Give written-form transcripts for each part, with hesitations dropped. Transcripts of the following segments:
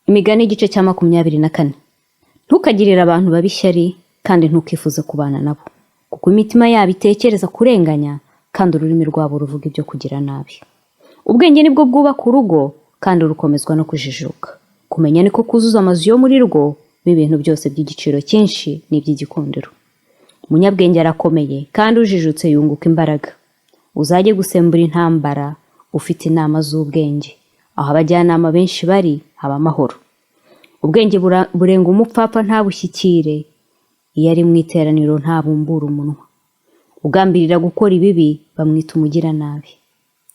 Imigani igice cya 24. Ntukagirire abantu babi ishyari kandi ntukifuze kubana nabo, kuko imitima yabo itekereza kurenganya kandi ururimi rwabo ruvuga ibyo kugira nabi. Ubwenge nibwo bwubaka urugo kandi rukomezwa no kujijuka. Kumenya niko kuzuza amazu yo muri rwo n'ibintu byose by'igiciro cyinshi n'iby'igikundiro. Umunyabwenge arakomeye kandi ujijutse yunguka imbaraga. Uzajye gusembura intambara ufite inama z'ubwenge. Aho abajyanama benshi bari haba amahoro. Ubwenge burenga umupfapfa ntabushyikire, iyo ari mu iteraniro ntabumbura umunwa. Ugambirira gukora ibibi bamwita umugiranabi.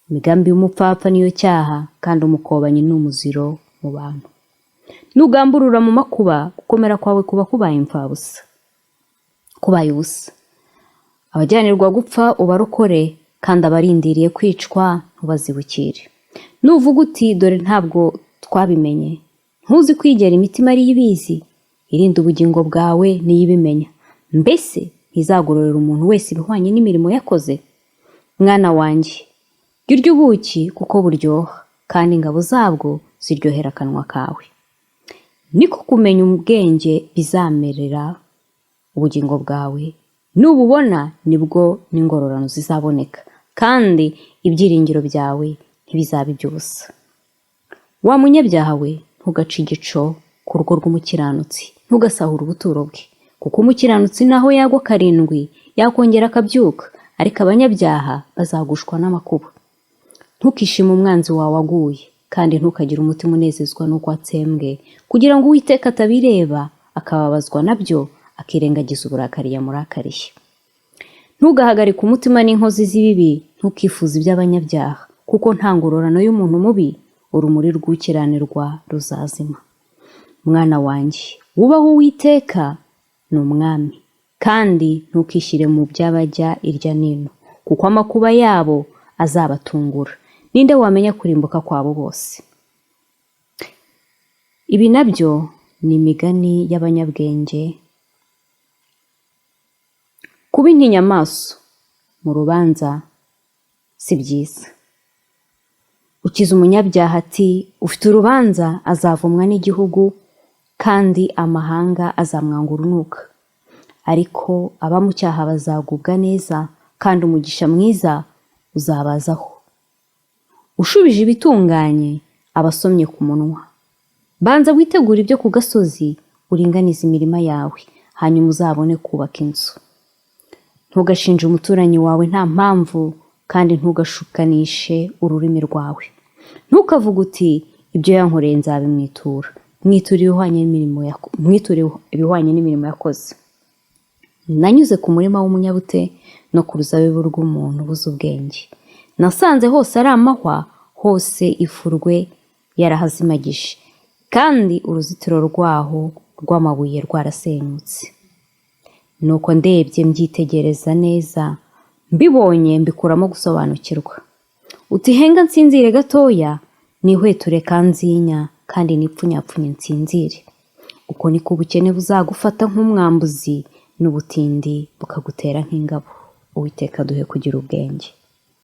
Imigambi y'umupfapfa niyo cyaha kandi umukobanyi ni umuziro mu bantu. Nugamburura mu makuba, gukomera kwawe kuba kubaye imfabusa. Kubaye ubusa. Abajyanirwa gupfa ubarokore kandi abarindiriye kwicwa ntubazibukire. Nuvuga uti dore ntabwo twabimenye, ntuzi kwigera imitima ari ibizi, irinde ubugingo bwawe niyibimenya. Mbese ntizagororera umuntu wese ibihwanye n'imirimo yakoze. Mwana wanjye, jya urya ubuki kuko buryoha kandi ingabo zabwo ziryohera akanwa kawe. Niko kumenya ubwenge bizamerera ubugingo bwawe. Nububona nibwo n'ingororano zizaboneka kandi ibyiringiro byawe ntibizaba iby'ubusa. Wa munyabyaha we, ntugace igico ku rugo rw'umukiranutsi, ntugasahure ubuturo bwe, kuko umukiranutsi naho yagwa karindwi yakongera akabyuka, ariko abanyabyaha bazagushwa n'amakuba. Ntukishime umwanzi wawe aguye kandi ntukagire umutima unezezwa n'uko atsembwe, kugira ngo Uwiteka atabireba akababazwa nabyo akirengagiza uburakari yamurakariye. Ntugahagarike umutima n'inkozi z'ibibi, ntukifuze iby'abanyabyaha, kuko nta ngororano y'umuntu mubi urumuri rw'ukiranirwa ruzazima. Mwana wanjye, wubahe Uwiteka ni umwami, kandi ntukishyire mu by'abajya irya nino, kuko amakuba yabo azabatungura. Ninde wamenya kurimbuka kwabo bose? Ibi nabyo ni imigani y'abanyabwenge. Kuba intinyamaso mu rubanza si byiza. Ukiza umunyabyaha ati ufite urubanza azavumwa n'igihugu kandi amahanga azamwanga urunuka. Ariko abamucyaha bazagubwa neza kandi umugisha mwiza uzabazaho. Ushubije ibitunganye abasomye ku munwa. Banza witegura ibyo ku gasozi uringaniza imirima yawe, hanyuma uzabone kubaka inzu. Ntugashinje umuturanyi wawe nta mpamvu kandi ntugashukanishe ururimi rwawe. Ntukavuge uti ibyo yankoreye nzabimwitura. Mwiture ibihwanye n'imirimo yakoze. Nanyuze ku murima w'umunyabute no ku ruzabibu rw'umuntu ubuze ubwenge. Nasanze hose ari amahwa, hose ifurwe yarahazimagije, kandi uruzitiro rwaho rw'amabuye rwarasenyutse. Nuko ndebye mbyitegereza neza, mbibonye mbikuramo gusobanukirwa. Uti henga nsinzire gatoya, nihweture kanzinya kandi nipfunyapfunye nsinzire. Uko niko ubukene buzagufata nk'umwambuzi n'ubutindi bukagutera nk'ingabo. Uwiteka duhe kugira ubwenge.